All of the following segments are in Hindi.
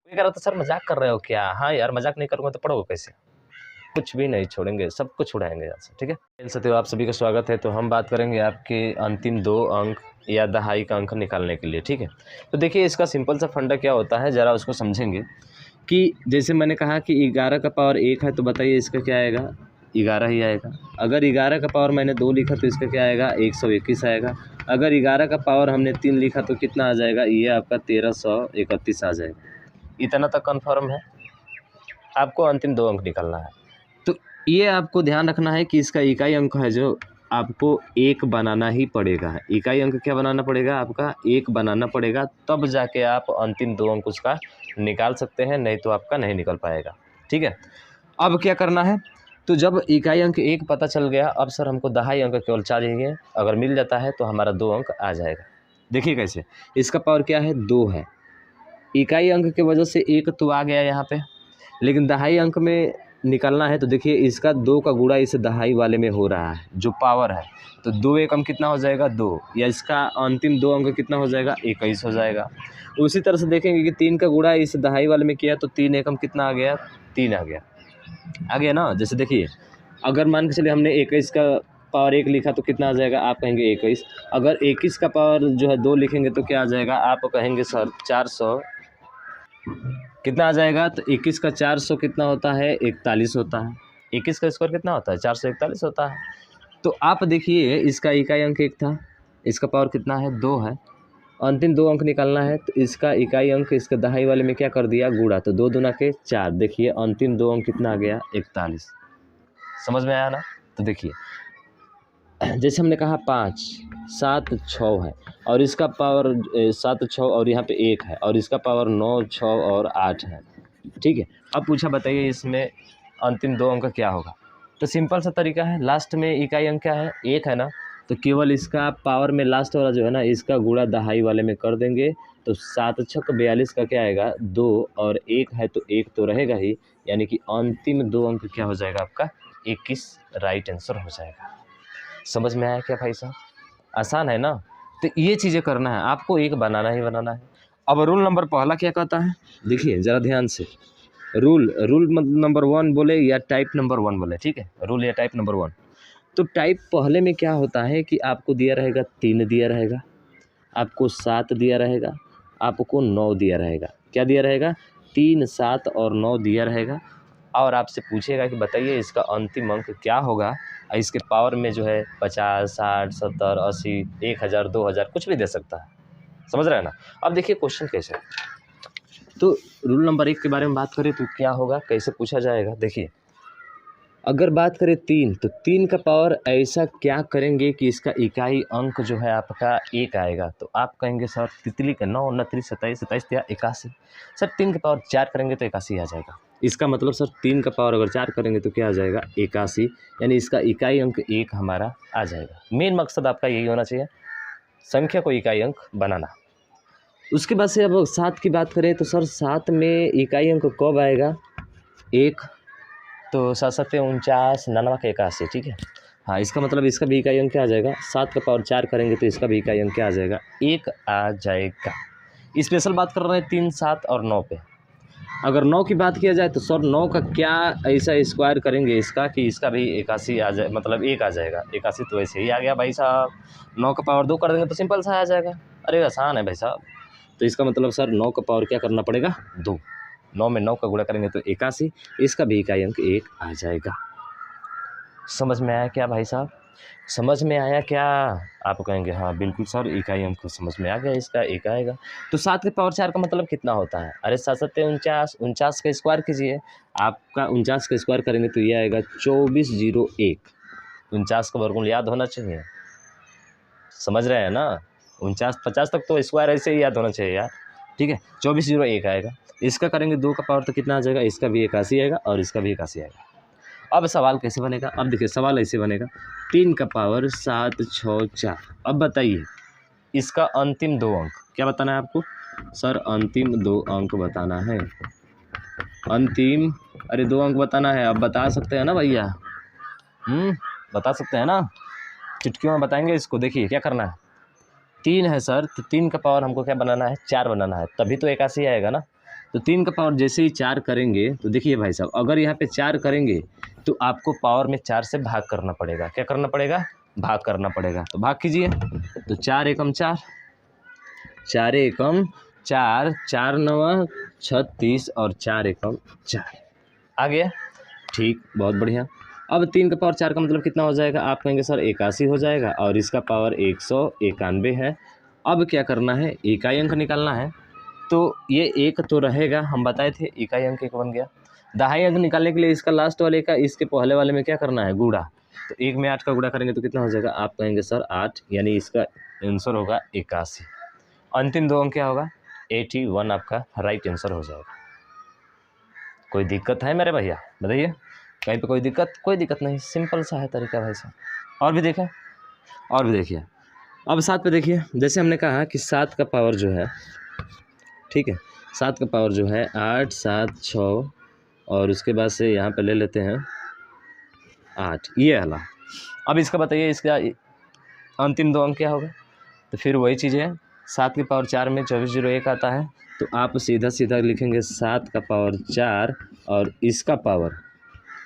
कोई कह रहा था सर मजाक कर रहे हो क्या? हाँ यार मजाक नहीं करूँगा तो पढ़ोगे कैसे? कुछ भी नहीं छोड़ेंगे, सब कुछ उड़ाएंगे यहाँ से, ठीक है। सत्यो आप सभी का स्वागत है। तो हम बात करेंगे आपके अंतिम 2 अंक या दहाई का अंक निकालने के लिए, ठीक है। तो देखिए इसका सिंपल सा फंडा क्या होता है, ज़रा उसको समझेंगे कि जैसे मैंने कहा कि 11 का पावर 1 है, तो बताइए इसका क्या आएगा? 11 ही आएगा। अगर 11 का पावर मैंने 2 लिखा तो इसका क्या आएगा? 121 आएगा। अगर 11 का पावर हमने 3 लिखा तो कितना आ जाएगा? ये आपका 1331 आ जाएगा। इतना तक कन्फर्म है? आपको अंतिम 2 अंक निकालना है। तो ये आपको ध्यान रखना है कि इसका इकाई अंक है जो आपको 1 बनाना ही पड़ेगा। इकाई अंक क्या बनाना पड़ेगा? आपका 1 बनाना पड़ेगा, तब जाके आप अंतिम 2 अंक उसका निकाल सकते हैं, नहीं तो आपका नहीं निकल पाएगा, ठीक है। अब क्या करना है, तो जब इकाई अंक 1 पता चल गया, अब सर हमको दहाई अंक केवल चाहिए। अगर मिल जाता है तो हमारा 2 अंक आ जाएगा। देखिए कैसे, इसका पावर क्या है? 2 है। इकाई अंक की वजह से 1 तो आ गया यहाँ पे, लेकिन दहाई अंक में निकलना है तो देखिए इसका 2 का गुणा इस दहाई वाले में हो रहा है जो पावर है, तो 2 एकम कितना हो जाएगा? 2, या इसका अंतिम 2 अंक कितना हो जाएगा? 21 हो जाएगा। उसी तरह से देखेंगे कि 3 का गुणा इस दहाई वाले में किया तो 3 एकम कितना आ गया? 3 आ गया ना। जैसे देखिए अगर मान के चलिए हमने 21 का पावर 1 लिखा तो कितना आ जाएगा? आप कहेंगे 21। अगर 21 का पावर जो है 2 लिखेंगे तो क्या आ जाएगा? आप कहेंगे सर 400 कितना आ जाएगा? तो 21 का 400 कितना होता है? 41 होता है। 21 का स्क्वायर कितना होता है? 441 होता है। तो आप देखिए इसका इकाई अंक 1 था, इसका पावर कितना है? 2 है। अंतिम 2 अंक निकालना है तो इसका इकाई अंक इसके दहाई वाले में क्या कर दिया? गुणा। तो 2 दूना के 4। देखिए अंतिम 2 अंक कितना आ गया? 41। समझ में आया ना? तो देखिए जैसे हमने कहा 5 7 6 है और इसका पावर 7 6 और यहाँ पे 1 है और इसका पावर 9 6 और 8 है, ठीक है। अब पूछा बताइए इसमें अंतिम 2 अंक क्या होगा? तो सिंपल सा तरीका है, लास्ट में इकाई अंक क्या है? 1 है ना, तो केवल इसका पावर में लास्ट वाला जो है ना इसका गुणा दहाई वाले में कर देंगे। तो 7 छक 42 का क्या आएगा? 2 और 1 है तो 1 तो रहेगा ही, यानी कि अंतिम 2 अंक क्या हो जाएगा आपका? 21 राइट आंसर हो जाएगा। समझ में आया क्या भाई साहब? आसान है ना। तो ये चीज़ें करना है आपको, 1 बनाना ही बनाना है। अब रूल नंबर पहला क्या कहता है, देखिए ज़रा ध्यान से। रूल मतलब नंबर 1 बोले या टाइप नंबर 1 बोले, ठीक है। रूल या टाइप नंबर 1। तो टाइप पहले में क्या होता है कि आपको दिया रहेगा 3 दिया रहेगा, आपको 7 दिया रहेगा, आपको 9 दिया रहेगा। क्या दिया रहेगा? 3 7 और 9 दिया रहेगा। और आपसे पूछेगा कि बताइए इसका अंतिम अंक क्या होगा। इसके पावर में जो है 50 60 70 80 1000 2000 कुछ भी दे सकता है। समझ रहे हैं ना? अब देखिए क्वेश्चन कैसे है। तो रूल नंबर 1 के बारे में बात करें तो क्या होगा, कैसे पूछा जाएगा। देखिए अगर बात करें 3, तो 3 का पावर ऐसा क्या करेंगे कि इसका इकाई अंक जो है आपका 1 आएगा। तो आप कहेंगे सर तितली का 9 29 27 27 81। सर 3 के पावर 4 करेंगे तो 81 आ जाएगा। इसका मतलब सर 3 का पावर अगर 4 करेंगे तो क्या आ जाएगा? 81, यानी इसका इकाई अंक 1 हमारा आ जाएगा। मेन मकसद आपका यही होना चाहिए, संख्या को इकाई अंक बनाना। उसके बाद से अब 7 की बात करें तो सर 7 में इकाई अंक कब आएगा? 1। तो 7 7 49 99 81, ठीक है। हाँ इसका मतलब इसका भी इकाई अंक क्या आ जाएगा? 7 का पावर 4 करेंगे तो इसका भी इकाई अंक क्या आ जाएगा? 1 आ जाएगा। स्पेशल बात कर रहे हैं 3 7 और 9 पे। अगर 9 की बात किया जाए तो सर 9 का क्या ऐसा स्क्वायर करेंगे इसका कि इसका भी 81 आ जाए, मतलब 1 आ जाएगा। 81 तो ऐसे ही आ गया भाई साहब। 9 का पावर 2 कर देंगे तो सिंपल सा आ जाएगा। अरे आसान है भाई साहब। तो इसका मतलब सर 9 का पावर क्या करना पड़ेगा? 2। 9 में 9 का गुणा करेंगे तो 81, इसका भी इकाई अंक 1 आ जाएगा। समझ में आया क्या भाई साहब? समझ में आया क्या? आप कहेंगे हाँ बिल्कुल सर इकाई अंक समझ में आ गया, इसका 1 आएगा। तो 7 के पावर 4 का मतलब कितना होता है? अरे 7 7 49, 49 का स्क्वायर कीजिए। आपका 49 का स्क्वायर करेंगे तो ये आएगा 2401। 49 का वर्गमूल याद होना चाहिए। समझ रहे हैं ना? 49 50 तक तो स्क्वायर ऐसे ही याद होना चाहिए यार, ठीक है। 2401 आएगा। इसका करेंगे 2 का पावर तो कितना आ जाएगा? इसका भी 81 आएगा और इसका भी 81 आएगा। अब सवाल कैसे बनेगा? अब देखिए सवाल ऐसे बनेगा, 3 का पावर 7 6 4। अब बताइए इसका अंतिम 2 अंक क्या बताना है आपको? सर अंतिम 2 अंक बताना है। अंतिम अरे 2 अंक बताना है। अब बता सकते हैं ना भैया? बता सकते हैं ना? चुटकियों में बताएंगे इसको। देखिए क्या करना है, 3 है सर, तो 3 का पावर हमको क्या बनाना है? 4 बनाना है, तभी तो 81 आएगा ना। तो तो 3 का पावर जैसे ही 4 करेंगे तो देखिए भाई साहब, अगर यहाँ पे 4 करेंगे तो आपको पावर में 4 से भाग करना पड़ेगा। क्या करना पड़ेगा? भाग करना पड़ेगा। तो भाग कीजिए। तो 4 एकम 4, 4 एकम 4, 4 नवा 36 और 4 एकम 4 आ गया। ठीक, बहुत बढ़िया। अब 3 का पावर 4 का मतलब कितना हो जाएगा? आप कहेंगे सर 81 हो जाएगा और इसका पावर 191 है। अब क्या करना है? इकाई अंक निकालना है। तो ये एक तो रहेगा, हम बताए थे इकाई अंक एक बन गया। दहाई अंक निकालने के लिए इसका लास्ट वाले का इसके पहले वाले में क्या करना है? गुणा। तो 1 में 8 का गुणा करेंगे तो कितना हो जाएगा? आप कहेंगे सर 8, यानी इसका आंसर होगा 81। अंतिम 2 अंक क्या होगा? 81 आपका राइट आंसर हो जाएगा। कोई दिक्कत है मेरे भैया? बताइए, कहीं पे कोई दिक्कत? कोई दिक्कत नहीं, सिंपल सा है तरीका भाई साहब। और भी देखें, और भी देखिए। अब 7 पे देखिए, जैसे हमने कहा कि 7 का पावर जो है, ठीक है, 7 का पावर जो है 8, 7, 6 और उसके बाद से यहाँ पे ले लेते हैं 8, ये वाला। अब इसका बताइए, इसका अंतिम 2 अंक क्या होगा? तो फिर वही चीज़ है, 7 की पावर 4 में 2401 आता है। तो आप सीधा सीधा लिखेंगे 7 का पावर 4 और इसका पावर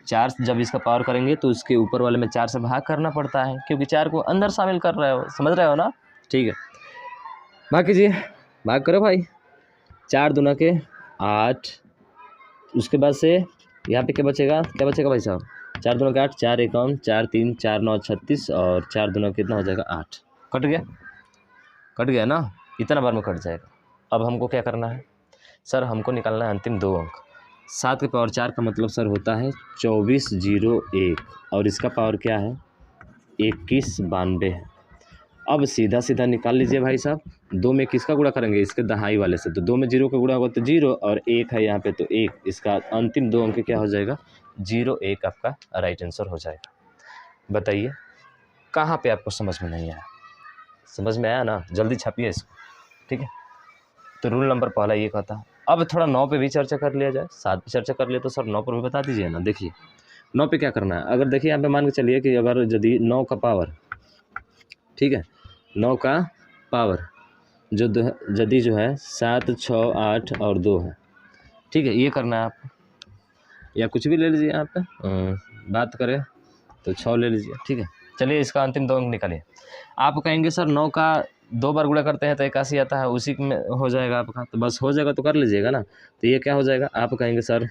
4, जब इसका पावर करेंगे तो उसके ऊपर वाले में 4 से भाग करना पड़ता है, क्योंकि 4 को अंदर शामिल कर रहे हो, समझ रहे हो ना? ठीक है, भाग कीजिए, भाग करो भाई। 4 दूना के 8, उसके बाद से यहाँ पे क्या बचेगा? क्या बचेगा भाई साहब? 4 दूना के 8, 4 एकम 4, 3, 4, 9, 36 और 4 दूना कितना हो जाएगा? 8। कट गया? कट गया ना? इतना बार में कट जाएगा। अब हमको क्या करना है? सर हमको निकालना है अंतिम 2 अंक। 7 के पावर 4 का मतलब सर होता है 2401 और इसका पावर क्या है? 2192 है। अब सीधा सीधा निकाल लीजिए भाई साहब। 2 में किसका गुणा करेंगे? इसके दहाई वाले से। तो 2 में 0 का गुणा होगा तो 0 और 1 है यहाँ पे तो 1। इसका अंतिम 2 अंक क्या हो जाएगा? 01 आपका राइट आंसर हो जाएगा। बताइए कहाँ पे आपको समझ में नहीं आया? समझ में आया ना? जल्दी छापिए इसको, ठीक है। तो रूल नंबर पहला ये कहता है। अब थोड़ा 9 पे भी चर्चा कर लिया जाए। 7 पे चर्चा कर लिया तो सर 9 पर भी बता दीजिए ना। देखिए 9 पे क्या करना है? अगर देखिए यहाँ पे मान के चलिए कि अगर यदि 9 का पावर, ठीक है, 9 का पावर जो यदि जो है 7, 6, 8 और 2 है, ठीक है, ये करना है आप, या कुछ भी ले लीजिए यहाँ पे, बात करें तो 6 ले लीजिए, ठीक है। चलिए इसका अंतिम 2 अंक निकालिए। आप कहेंगे सर 9 का 2 बार गुणा करते हैं तो 81 आता है, उसी में हो जाएगा आपका। तो बस हो जाएगा तो कर लीजिएगा ना। तो ये क्या हो जाएगा? आप कहेंगे सर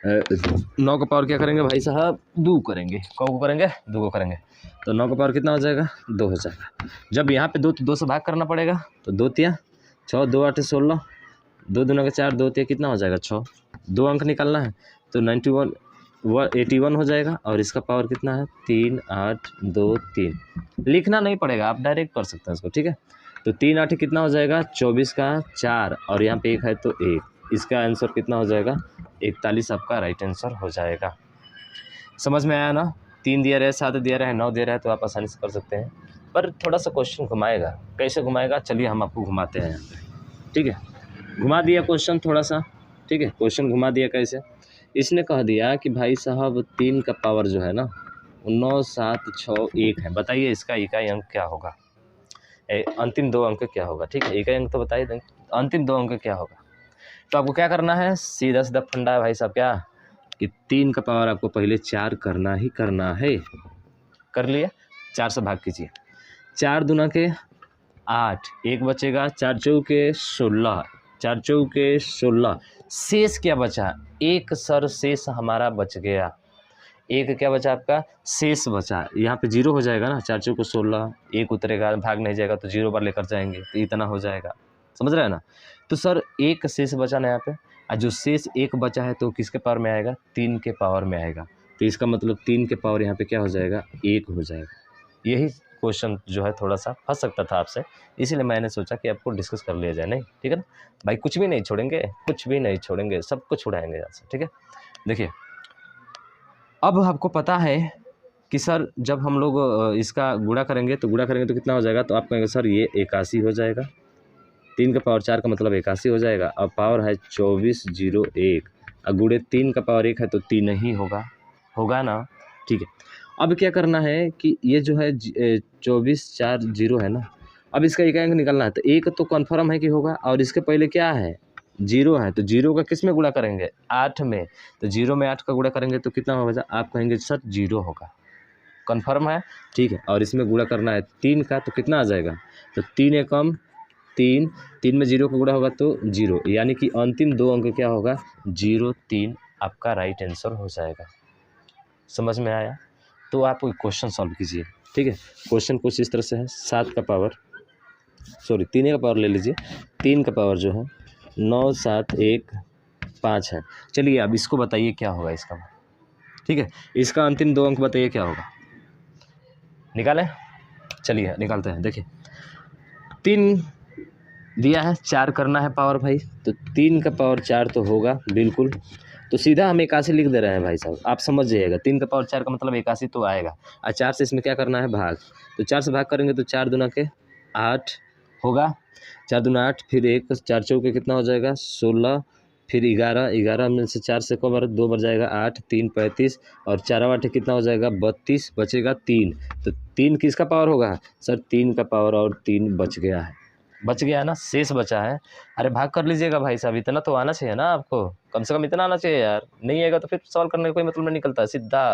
9 का पावर क्या करेंगे भाई साहब? 2 करेंगे। को करेंगे? 2 को करेंगे। तो 9 का पावर कितना हो जाएगा? 2 हो जाएगा। जब यहाँ पे 2 तो 2 से भाग करना पड़ेगा। तो 2 तिया 6, 2 8 16, 2 दूना का 4, 2 तिया कितना हो जाएगा? 6। 2 अंक निकालना है तो 81 हो जाएगा और इसका पावर कितना है? 3, 8, 2, 3। लिखना नहीं पड़ेगा, आप डायरेक्ट कर सकते हैं इसको, ठीक है। तो 3, 8 कितना हो जाएगा? 24 का 4 और यहाँ पे 1 है तो 1। इसका आंसर कितना हो जाएगा? 41 आपका राइट आंसर हो जाएगा। समझ में आया ना? 3 दिया रहे, 7 दिया रहे, 9 दिया रहे तो आप आसानी से कर सकते हैं, पर थोड़ा सा क्वेश्चन घुमाएगा। कैसे घुमाएगा? चलिए हम आपको घुमाते हैं यहाँ पे, ठीक है। घुमा दिया क्वेश्चन थोड़ा सा, ठीक है। क्वेश्चन घुमा दिया कैसे? इसने कह दिया कि भाई साहब 3 का पावर जो है ना 9, 7, 6, 1 है। बताइए इसका इकाई अंक क्या होगा? अंतिम 2 अंक क्या होगा? ठीक है, इकाई अंक तो बता ही देंगे, अंतिम 2 अंक क्या होगा? तो आपको क्या करना है? सीधा सीधा फंडा है भाई साहब, क्या कि 3 का पावर आपको पहले 4 करना ही करना है। कर लिया? 4 से भाग कीजिए। 4 दूना के 8, 1 बचेगा, 4 चौके 16, 4 चौके 16। शेष क्या बचा? 1 सर शेष हमारा बच गया। 1 क्या बचा आपका? शेष बचा। यहाँ पे 0 हो जाएगा ना, 4 चौके 16, 1 उतरेगा, भाग नहीं जाएगा तो 0 बार लेकर जाएंगे तो इतना हो जाएगा। समझ रहे हैं ना? तो सर 1 शेष बचा ना यहाँ पे, और जो शेष 1 बचा है तो किसके पावर में आएगा? 3 के पावर में आएगा। तो इसका मतलब 3 के पावर यहाँ पे क्या हो जाएगा? 1 हो जाएगा। यही क्वेश्चन जो है थोड़ा सा फंस सकता था आपसे, इसीलिए मैंने सोचा कि आपको डिस्कस कर लिया जाए। नहीं, ठीक है ना भाई? कुछ भी नहीं छोड़ेंगे, कुछ भी नहीं छोड़ेंगे, सब कुछ छुड़ाएंगे यहाँ से, ठीक है। देखिए अब आपको पता है कि सर जब हम लोग इसका गुणा करेंगे तो कितना हो जाएगा? तो आप कहेंगे सर ये 81 हो जाएगा। 3 का पावर 4 का मतलब 81 हो जाएगा। अब पावर है 2401 और गुणे 3 का पावर 1 है तो 3 ही होगा ना, ठीक है। अब क्या करना है कि ये जो है 2440 है ना, अब इसका इकाई अंक निकालना है। तो 1 तो कन्फर्म है कि होगा और इसके पहले क्या है? जीरो है तो जीरो का किस में गुणा करेंगे, 8 में। तो जीरो में 8 का गुणा करेंगे तो कितना होगा, आप कहेंगे सर जीरो होगा, कन्फर्म है, ठीक है। और इसमें गुणा करना है 3 का, तो कितना आ जाएगा, तो 3 एकम 3, 3 में जीरो का गुणा होगा तो जीरो, यानी कि अंतिम दो अंक क्या होगा, 0 3 आपका राइट आंसर हो जाएगा। समझ में आया। तो आप क्वेश्चन सॉल्व कीजिए, ठीक है। क्वेश्चन कुछ इस तरह से है, 7 का पावर, सॉरी 3 का पावर ले लीजिए, 3 का पावर जो है 9 7 1 5 है। चलिए अब इसको बताइए क्या होगा इसका, ठीक है। इसका अंतिम दो अंक बताइए क्या होगा, निकालें, चलिए निकालते हैं। देखिए 3 दिया है, 4 करना है पावर भाई, तो 3 का पावर 4 तो होगा बिल्कुल, तो सीधा हम 81 लिख दे रहे हैं भाई साहब, आप समझ जाइएगा। 3 का पावर 4 का मतलब 81 तो आएगा, और 4 से इसमें क्या करना है, भाग। तो 4 से भाग करेंगे तो 4 दूना के 8 होगा, 4 दूना 8, फिर 1 4 चौके कितना हो जाएगा 16, फिर 11, 11 में से 4 से कब 2 बार जाएगा 8, 3 35, और 4 8 कितना हो जाएगा 32, बचेगा 3। तो 3 किसका पावर होगा सर, 3 का पावर, और 3 बच गया है, बच गया है ना, शेष बचा है। अरे भाग कर लीजिएगा भाई साहब, इतना तो आना चाहिए ना आपको, कम से कम इतना आना चाहिए यार, नहीं आएगा तो फिर सॉल्व करने का कोई मतलब नहीं निकलता, सीधा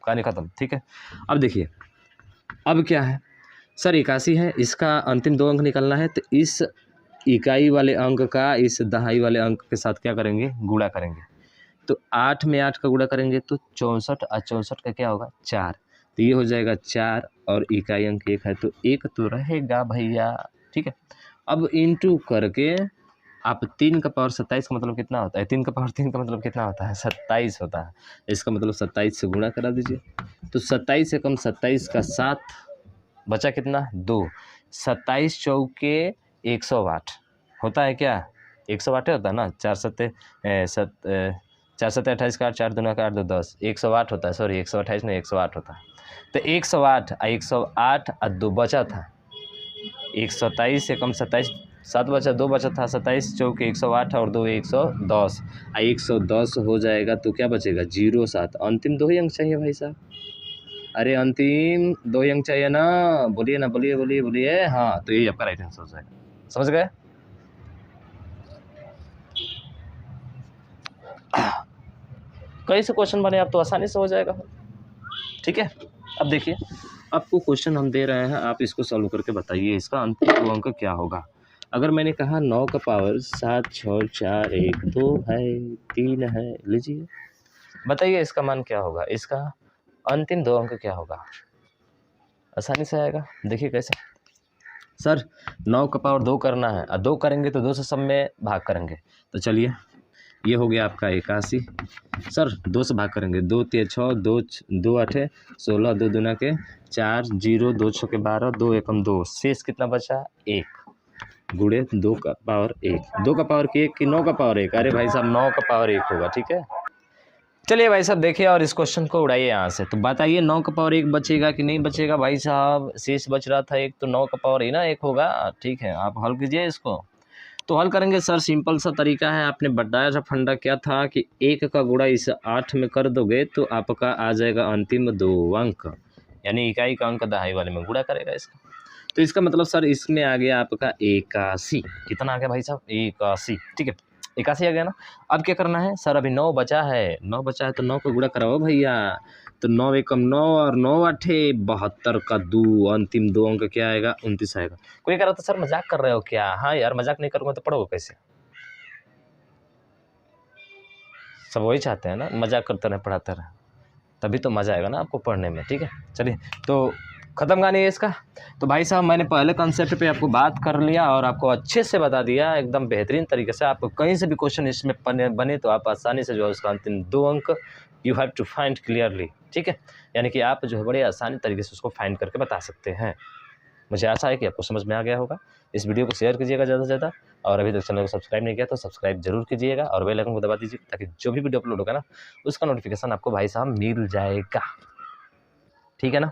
कहानी खत्म, ठीक है। अब देखिए अब क्या है सर, 81 है, इसका अंतिम दो अंक निकलना है, तो इस इकाई वाले अंक का इस दहाई वाले अंक के साथ क्या करेंगे, गुणा करेंगे। तो 8 में 8 का गुणा करेंगे तो 64, और 64 का क्या होगा 4, तो ये हो जाएगा 4, और इकाई अंक 1 है तो 1 तो रहेगा भैया, ठीक है। अब इंटू करके आप 3 का पावर 27 का मतलब कितना होता है, 3 का पावर 3 का मतलब कितना होता है 27 होता है, इसका मतलब 27 से गुणा करा दीजिए। तो 27 से कम 27 का 7, बचा कितना 2, 27 चौके 108 होता है क्या, 108 होता है ना, 4 7 28 का 8, 4 दूना का 8 2 10, 108 होता है, सॉरी 128 नहीं 108 होता है। तो 108 और 2 बचा था, 127 से कम 27, 7 बचा, 2 बचा था, 27 चौके 108 और 2 110, 110 हो जाएगा तो क्या बचेगा 0 7, अंतिम 2 ही अंक चाहिए भाई साहब, अरे अंतिम 2 ही अंक चाहिए ना, बोलिए ना, बोलिए बोलिए बोलिए, हाँ तो यही आपका राइट आंसर हो जाएगा, समझ गए। कई से क्वेश्चन बने आप तो आसानी से हो जाएगा, ठीक है। अब देखिए आपको क्वेश्चन हम दे रहे हैं, आप इसको सॉल्व करके बताइए इसका अंतिम अंक क्या होगा। अगर मैंने कहा 9 का पावर 7 6 4 1 2 है 3 है, लीजिए बताइए इसका मान क्या होगा, इसका अंतिम दो अंक क्या होगा, आसानी से आएगा। देखिए कैसे सर, 9 का पावर 2 करना है, और 2 करेंगे तो 2 से सब में भाग करेंगे, तो चलिए ये हो गया आपका 81, सर 2 से भाग करेंगे, 2 3 6 2 8 16, 2 दूना के 4 0 2 6 के 12, 2 एकम 2, शेष कितना बचा 1, गुणे 2 का पावर 1, 2 का पावर 1 कि 9 का पावर 1, अरे भाई साहब 9 का पावर 1 होगा, ठीक है। चलिए भाई साहब देखिए और इस क्वेश्चन को उड़ाइए यहाँ से, तो बताइए 9 का पावर 1 बचेगा कि नहीं बचेगा भाई साहब, शेष बच रहा था 1, तो 9 का पावर ही ना 1 होगा, ठीक है। आप हल कीजिए इसको, तो हल करेंगे सर, सिंपल सा तरीका है, आपने बताया था फंडा क्या था कि 1 का गुणा इस 8 में कर दोगे तो आपका आ जाएगा अंतिम 2 अंक, यानी इकाई का अंक दहाई वाले में गुणा करेगा इसका, तो इसका मतलब सर इसमें आ गया आपका 81, कितना आ गया भाई साहब 81, ठीक है 81 आ गया ना। अब क्या करना है सर, अभी 9 बचा है, 9 बचा है तो 9 को गुणा कराओ भैया, तो 9 एकम 9 और 9 8 72 का 2, अंतिम दो अंक क्या आएगा 29 आएगा। कोई कह रहा था सर मजाक कर रहे हो क्या, हाँ यार मजाक नहीं करूँगा तो पढ़ोगे कैसे, सब वही चाहते हैं ना, मजाक करते रहे पढ़ाते रहे, तभी तो मज़ा आएगा ना आपको पढ़ने में, ठीक है। चलिए तो ख़त्म कहानी है इसका। तो भाई साहब मैंने पहले कॉन्सेप्ट पे आपको बात कर लिया और आपको अच्छे से बता दिया एकदम बेहतरीन तरीके से, आपको कहीं से भी क्वेश्चन इसमें बने तो आप आसानी से जो है उसका अंतिम 2 अंक you have to find clearly, ठीक है, यानी कि आप जो है बड़े आसानी तरीके से उसको फाइंड करके बता सकते हैं। मुझे आशा है कि आपको समझ में आ गया होगा। इस वीडियो को शेयर कीजिएगा ज़्यादा से ज़्यादा, और अभी तक चैनल को सब्सक्राइब नहीं किया तो सब्सक्राइब जरूर कीजिएगा, और बेल आइकन को दबा दीजिए ताकि जो भी वीडियो अपलोड होगा ना उसका नोटिफिकेशन आपको भाई साहब मिल जाएगा, ठीक है ना।